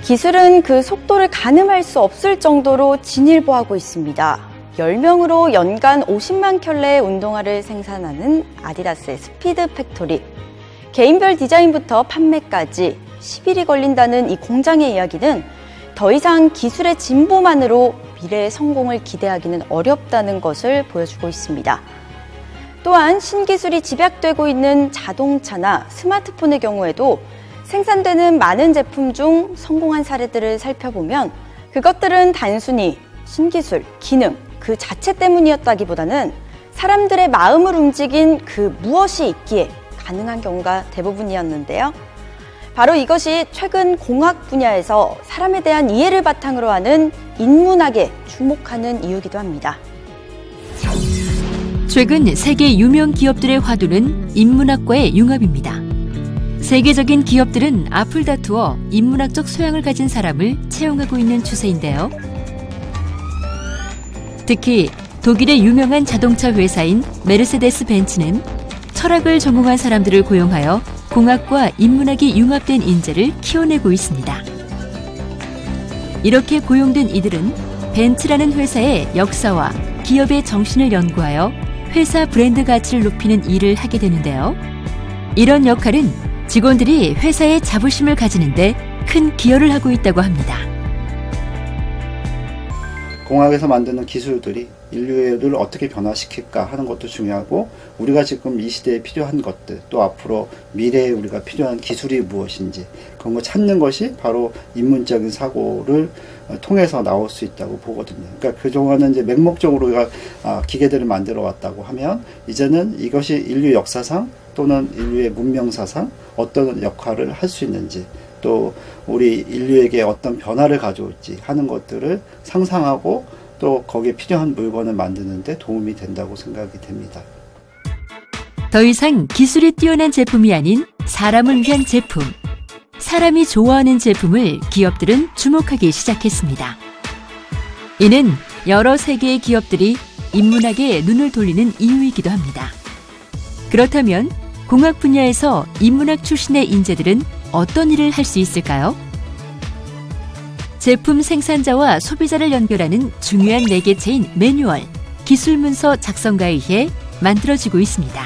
기술은 그 속도를 가늠할 수 없을 정도로 진일보하고 있습니다. 10명으로 연간 50만 켤레의 운동화를 생산하는 아디다스의 스피드 팩토리. 개인별 디자인부터 판매까지 10일이 걸린다는 이 공장의 이야기는 더 이상 기술의 진보만으로 미래의 성공을 기대하기는 어렵다는 것을 보여주고 있습니다. 또한 신기술이 집약되고 있는 자동차나 스마트폰의 경우에도 생산되는 많은 제품 중 성공한 사례들을 살펴보면 그것들은 단순히 신기술, 기능 그 자체 때문이었다기보다는 사람들의 마음을 움직인 그 무엇이 있기에 가능한 경우가 대부분이었는데요. 바로 이것이 최근 공학 분야에서 사람에 대한 이해를 바탕으로 하는 인문학에 주목하는 이유이기도 합니다. 최근 세계 유명 기업들의 화두는 인문학과의 융합입니다. 세계적인 기업들은 앞을 다투어 인문학적 소양을 가진 사람을 채용하고 있는 추세인데요. 특히 독일의 유명한 자동차 회사인 메르세데스 벤츠는 철학을 전공한 사람들을 고용하여 공학과 인문학이 융합된 인재를 키워내고 있습니다. 이렇게 고용된 이들은 벤츠라는 회사의 역사와 기업의 정신을 연구하여 회사 브랜드 가치를 높이는 일을 하게 되는데요. 이런 역할은 직원들이 회사의 자부심을 가지는데 큰 기여를 하고 있다고 합니다. 공학에서 만드는 기술들이 인류를 어떻게 변화시킬까 하는 것도 중요하고, 우리가 지금 이 시대에 필요한 것들, 또 앞으로 미래에 우리가 필요한 기술이 무엇인지 그런 거 찾는 것이 바로 인문적인 사고를 통해서 나올 수 있다고 보거든요. 그러니까 그동안은 이제 맹목적으로 우리가 기계들을 만들어 왔다고 하면, 이제는 이것이 인류 역사상 또는 인류의 문명사상 어떤 역할을 할 수 있는지, 또 우리 인류에게 어떤 변화를 가져올지 하는 것들을 상상하고 또 거기에 필요한 물건을 만드는 데 도움이 된다고 생각이 됩니다. 더 이상 기술이 뛰어난 제품이 아닌 사람을 위한 제품, 사람이 좋아하는 제품을 기업들은 주목하기 시작했습니다. 이는 여러 세계의 기업들이 인문학에 눈을 돌리는 이유이기도 합니다. 그렇다면 공학 분야에서 인문학 출신의 인재들은 어떤 일을 할 수 있을까요? 제품 생산자와 소비자를 연결하는 중요한 매개체인 매뉴얼, 기술문서 작성가에 의해 만들어지고 있습니다.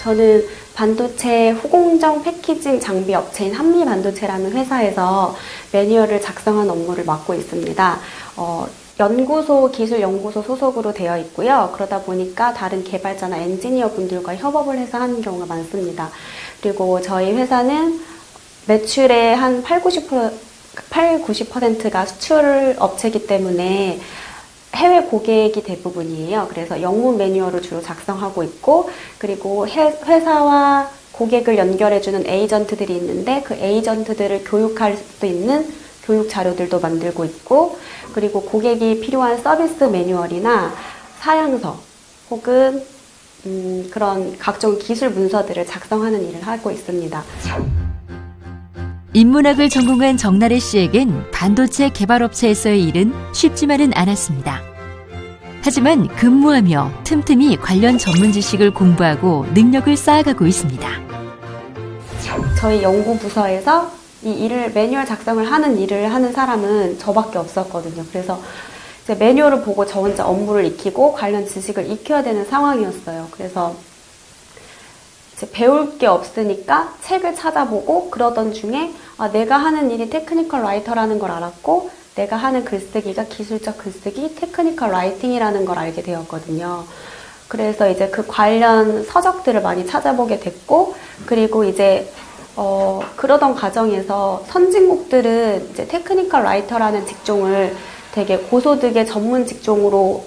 저는 반도체 후공정 패키징 장비 업체인 한미반도체라는 회사에서 매뉴얼을 작성한 업무를 맡고 있습니다. 연구소, 기술연구소 소속으로 되어 있고요. 그러다 보니까 다른 개발자나 엔지니어 분들과 협업을 해서 하는 경우가 많습니다. 그리고 저희 회사는 매출의 한 90%가 수출 업체이기 때문에 해외 고객이 대부분이에요. 그래서 영문 매뉴얼을 주로 작성하고 있고, 그리고 회사와 고객을 연결해주는 에이전트들이 있는데 그 에이전트들을 교육할 수 있는 교육 자료들도 만들고 있고, 그리고 고객이 필요한 서비스 매뉴얼이나 사양서 혹은 그런 각종 기술 문서들을 작성하는 일을 하고 있습니다. 인문학을 전공한 정나래 씨에겐 반도체 개발업체에서의 일은 쉽지만은 않았습니다. 하지만 근무하며 틈틈이 관련 전문 지식을 공부하고 능력을 쌓아가고 있습니다. 저희 연구부서에서 이 일을 매뉴얼 작성을 하는 일을 하는 사람은 저밖에 없었거든요. 그래서 이제 매뉴얼을 보고 저 혼자 업무를 익히고 관련 지식을 익혀야 되는 상황이었어요. 그래서 이제 배울 게 없으니까 책을 찾아보고 그러던 중에 내가 하는 일이 테크니컬 라이터라는 걸 알았고, 내가 하는 글쓰기가 기술적 글쓰기, 테크니컬 라이팅이라는 걸 알게 되었거든요. 그래서 이제 그 관련 서적들을 많이 찾아보게 됐고, 그리고 이제 그러던 과정에서 선진국들은 이제 테크니컬 라이터라는 직종을 되게 고소득의 전문 직종으로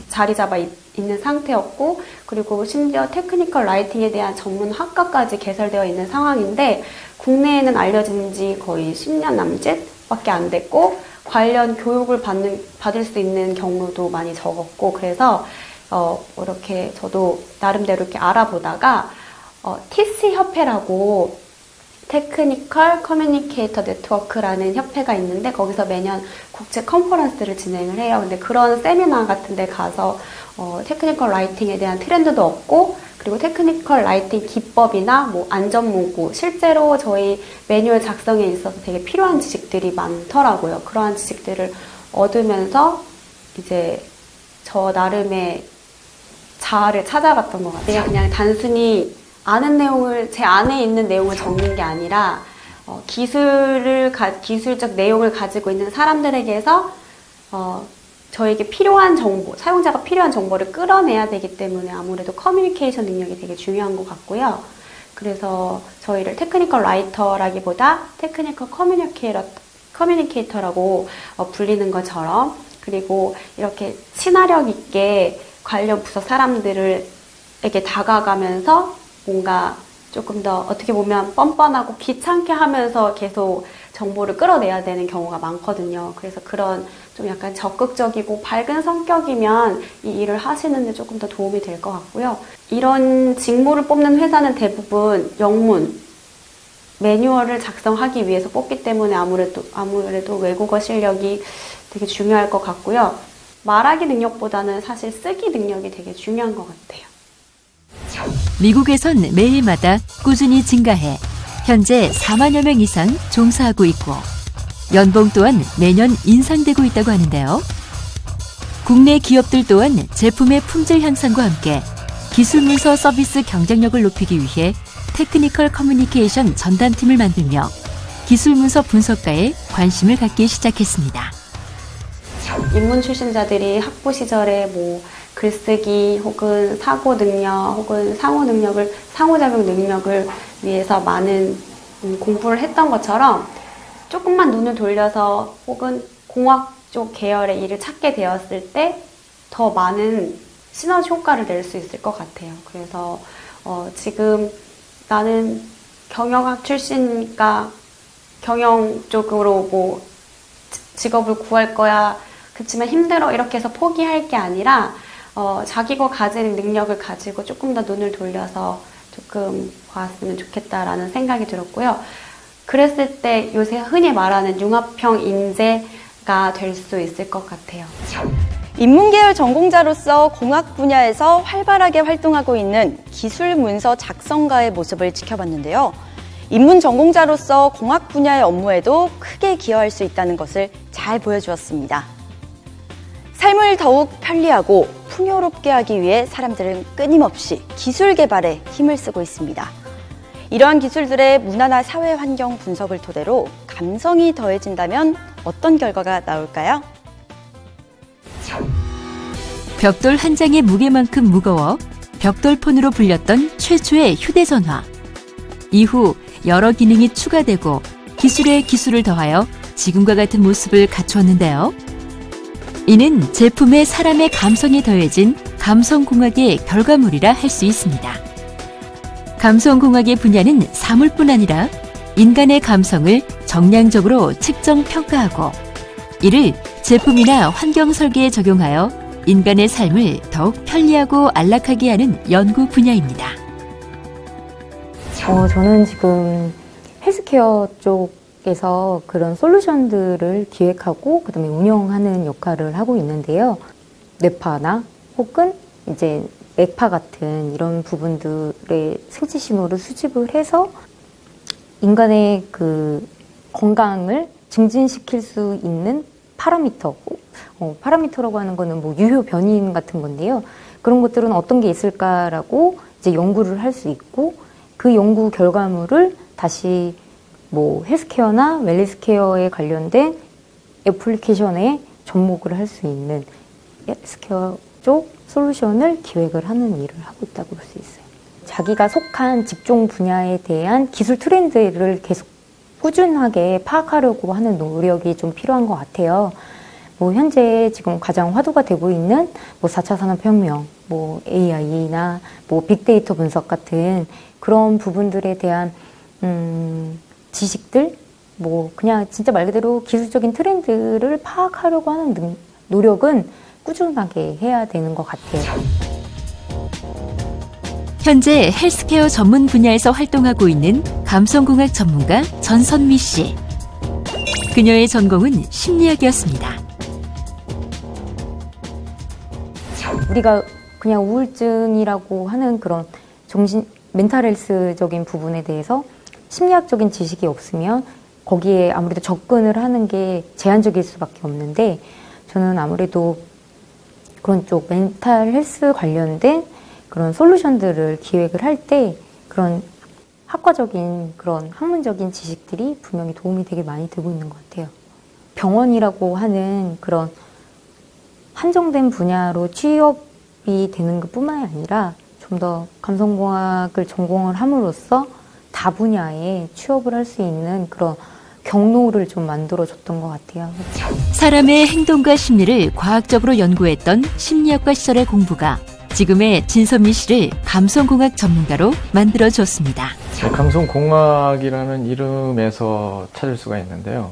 자리 잡아 있는 상태였고, 그리고 심지어 테크니컬 라이팅에 대한 전문 학과까지 개설되어 있는 상황인데, 국내에는 알려진 지 거의 10년 남짓밖에 안 됐고, 관련 교육을 받을 수 있는 경우도 많이 적었고, 그래서 이렇게 저도 나름대로 이렇게 알아보다가 TC 협회라고 테크니컬 커뮤니케이터 네트워크라는 협회가 있는데, 거기서 매년 국제 컨퍼런스를 진행을 해요. 근데 그런 세미나 같은 데 가서 테크니컬 라이팅에 대한 트렌드도 얻고, 그리고 테크니컬 라이팅 기법이나 뭐 안전문구, 실제로 저희 매뉴얼 작성에 있어서 되게 필요한 지식들이 많더라고요. 그러한 지식들을 얻으면서 이제 저 나름의 자아를 찾아갔던 것 같아요. 그냥 단순히 아는 내용을, 제 안에 있는 내용을 적는 게 아니라 기술적 내용을 가지고 있는 사람들에게서 저에게 필요한 정보, 사용자가 필요한 정보를 끌어내야 되기 때문에 아무래도 커뮤니케이션 능력이 되게 중요한 것 같고요. 그래서 저희를 테크니컬 라이터라기보다 테크니컬 커뮤니케이터라고 불리는 것처럼, 그리고 이렇게 친화력 있게 관련 부서 사람들에게 다가가면서 뭔가 조금 더 어떻게 보면 뻔뻔하고 귀찮게 하면서 계속 정보를 끌어내야 되는 경우가 많거든요. 그래서 그런 좀 약간 적극적이고 밝은 성격이면 이 일을 하시는 데 조금 더 도움이 될 것 같고요. 이런 직무를 뽑는 회사는 대부분 영문, 매뉴얼을 작성하기 위해서 뽑기 때문에 아무래도 외국어 실력이 되게 중요할 것 같고요. 말하기 능력보다는 사실 쓰기 능력이 되게 중요한 것 같아요. 미국에선 매일마다 꾸준히 증가해 현재 4만여 명 이상 종사하고 있고 연봉 또한 매년 인상되고 있다고 하는데요. 국내 기업들 또한 제품의 품질 향상과 함께 기술 문서 서비스 경쟁력을 높이기 위해 테크니컬 커뮤니케이션 전담팀을 만들며 기술 문서 분석가에 관심을 갖기 시작했습니다. 인문 출신자들이 학부 시절에 뭐 글쓰기 혹은 사고 능력 혹은 상호작용 능력을 위해서 많은 공부를 했던 것처럼 조금만 눈을 돌려서 혹은 공학 쪽 계열의 일을 찾게 되었을 때 더 많은 시너지 효과를 낼 수 있을 것 같아요. 그래서 지금 나는 경영학 출신이니까 경영 쪽으로 뭐 직업을 구할 거야. 그치만 힘들어 이렇게 해서 포기할 게 아니라 자기가 가진 능력을 가지고 조금 더 눈을 돌려서 조금 봤으면 좋겠다라는 생각이 들었고요. 그랬을 때 요새 흔히 말하는 융합형 인재가 될 수 있을 것 같아요. 인문계열 전공자로서 공학 분야에서 활발하게 활동하고 있는 기술 문서 작성가의 모습을 지켜봤는데요. 인문 전공자로서 공학 분야의 업무에도 크게 기여할 수 있다는 것을 잘 보여주었습니다. 삶을 더욱 편리하고 풍요롭게 하기 위해 사람들은 끊임없이 기술 개발에 힘을 쓰고 있습니다. 이러한 기술들의 문화나 사회 환경 분석을 토대로 감성이 더해진다면 어떤 결과가 나올까요? 벽돌 한 장의 무게만큼 무거워 벽돌폰으로 불렸던 최초의 휴대전화. 이후 여러 기능이 추가되고 기술에 기술을 더하여 지금과 같은 모습을 갖추었는데요. 이는 제품에 사람의 감성이 더해진 감성공학의 결과물이라 할 수 있습니다. 감성공학의 분야는 사물뿐 아니라 인간의 감성을 정량적으로 측정 평가하고 이를 제품이나 환경 설계에 적용하여 인간의 삶을 더욱 편리하고 안락하게 하는 연구 분야입니다. 저는 지금 헬스케어 쪽에서 그런 솔루션들을 기획하고 그다음에 운영하는 역할을 하고 있는데요. 뇌파나 혹은 이제 맥파 같은 이런 부분들의 생체신호를 수집을 해서 인간의 그 건강을 증진시킬 수 있는 파라미터고, 파라미터라고 하는 거는 뭐 유효 변인 같은 건데요. 그런 것들은 어떤 게 있을까라고 이제 연구를 할 수 있고, 그 연구 결과물을 다시 뭐 헬스케어나 웰니스케어에 관련된 애플리케이션에 접목을 할 수 있는 헬스케어 쪽 솔루션을 기획을 하는 일을 하고 있다고 볼 수 있어요. 자기가 속한 직종 분야에 대한 기술 트렌드를 계속 꾸준하게 파악하려고 하는 노력이 좀 필요한 것 같아요. 뭐 현재 지금 가장 화두가 되고 있는 뭐 4차 산업혁명, 뭐 AI나 뭐 빅데이터 분석 같은 그런 부분들에 대한 지식들, 뭐 그냥 진짜 말 그대로 기술적인 트렌드를 파악하려고 하는 노력은 꾸준하게 해야 되는 것 같아요. 현재 헬스케어 전문 분야에서 활동하고 있는 감성공학 전문가 전선미 씨. 그녀의 전공은 심리학이었습니다. 우리가 그냥 우울증이라고 하는 그런 멘탈 헬스적인 부분에 대해서 심리학적인 지식이 없으면 거기에 아무래도 접근을 하는 게 제한적일 수밖에 없는데, 저는 아무래도 그런 쪽 멘탈 헬스 관련된 그런 솔루션들을 기획을 할 때 그런 학과적인 그런 학문적인 지식들이 분명히 도움이 되게 많이 되고 있는 것 같아요. 병원이라고 하는 그런 한정된 분야로 취업이 되는 것뿐만이 아니라 좀 더 감성공학을 전공을 함으로써 다분야에 취업을 할 수 있는 그런 경로를 좀 만들어줬던 것 같아요. 사람의 행동과 심리를 과학적으로 연구했던 심리학과 시절의 공부가 지금의 진선미 씨를 감성공학 전문가로 만들어줬습니다. 감성공학이라는 이름에서 찾을 수가 있는데요.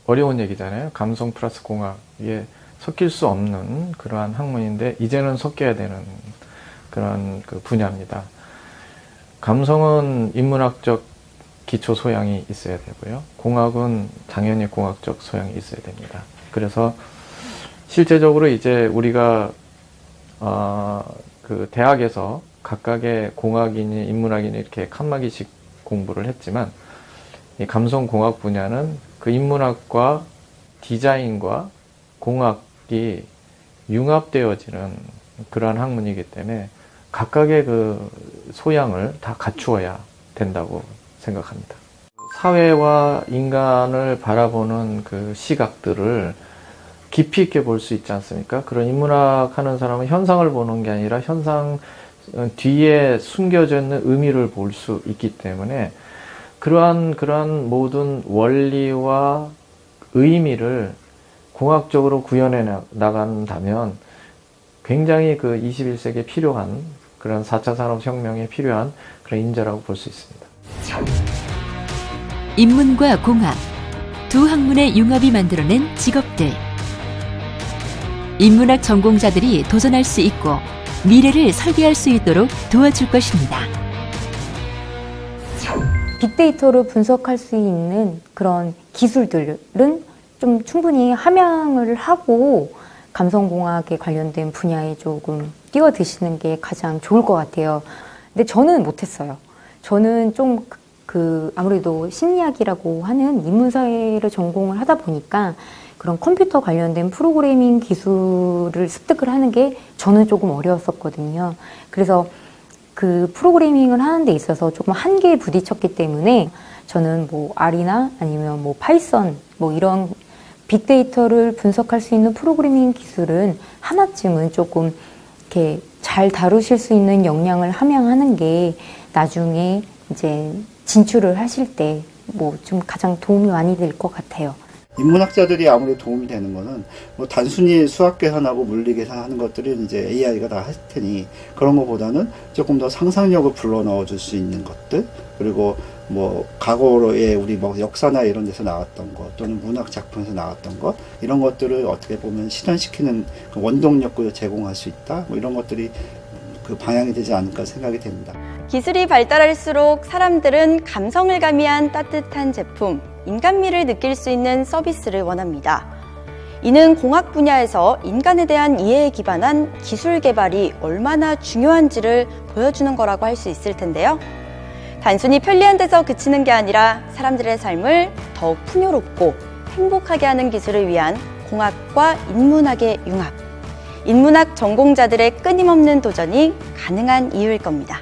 어려운 얘기잖아요. 감성 플러스 공학. 이게 섞일 수 없는 그러한 학문인데 이제는 섞여야 되는 그런 분야입니다. 감성은 인문학적 기초 소양이 있어야 되고요. 공학은 당연히 공학적 소양이 있어야 됩니다. 그래서 실제적으로 이제 우리가 대학에서 각각의 공학이니 인문학이니 이렇게 칸막이식 공부를 했지만 이 감성공학 분야는 그 인문학과 디자인과 공학이 융합되어지는 그러한 학문이기 때문에 각각의 그 소양을 다 갖추어야 된다고 생각합니다. 사회와 인간을 바라보는 그 시각들을 깊이 있게 볼 수 있지 않습니까? 그런 인문학 하는 사람은 현상을 보는 게 아니라 현상 뒤에 숨겨져 있는 의미를 볼 수 있기 때문에 그러한 모든 원리와 의미를 공학적으로 구현해 나간다면 굉장히 그 21세기에 필요한 그런 4차 산업혁명에 필요한 그런 인재라고 볼 수 있습니다. 인문과 공학, 두 학문의 융합이 만들어낸 직업들. 인문학 전공자들이 도전할 수 있고 미래를 설계할 수 있도록 도와줄 것입니다. 빅데이터를 분석할 수 있는 그런 기술들은 좀 충분히 함양을 하고 감성공학에 관련된 분야에 조금 뛰어드시는 게 가장 좋을 것 같아요. 근데 저는 못했어요. 저는 좀 아무래도 심리학이라고 하는 인문사회를 전공을 하다 보니까 그런 컴퓨터 관련된 프로그래밍 기술을 습득을 하는 게 저는 조금 어려웠었거든요. 그래서 그 프로그래밍을 하는 데 있어서 조금 한계에 부딪혔기 때문에 저는 뭐 R이나 아니면 뭐 파이썬 뭐 이런 빅데이터를 분석할 수 있는 프로그래밍 기술은 하나쯤은 조금 이렇게 잘 다루실 수 있는 역량을 함양하는 게 나중에 이제 진출을 하실 때 뭐 좀 가장 도움이 많이 될 것 같아요. 인문학자들이 아무래도 도움이 되는 거는 뭐 단순히 수학 계산하고 물리 계산하는 것들은 이제 AI가 다 할 테니 그런 것보다는 조금 더 상상력을 불러 넣어 줄 수 있는 것들, 그리고 뭐 과거에 우리 뭐 역사나 이런 데서 나왔던 것 또는 문학 작품에서 나왔던 것, 이런 것들을 어떻게 보면 실현시키는 그 원동력을 제공할 수 있다, 뭐 이런 것들이 그 방향이 되지 않을까 생각이 됩니다. 기술이 발달할수록 사람들은 감성을 가미한 따뜻한 제품, 인간미를 느낄 수 있는 서비스를 원합니다. 이는 공학 분야에서 인간에 대한 이해에 기반한 기술 개발이 얼마나 중요한지를 보여주는 거라고 할 수 있을 텐데요. 단순히 편리한 데서 그치는 게 아니라 사람들의 삶을 더욱 풍요롭고 행복하게 하는 기술을 위한 공학과 인문학의 융합. 인문학 전공자들의 끊임없는 도전이 가능한 이유일 겁니다.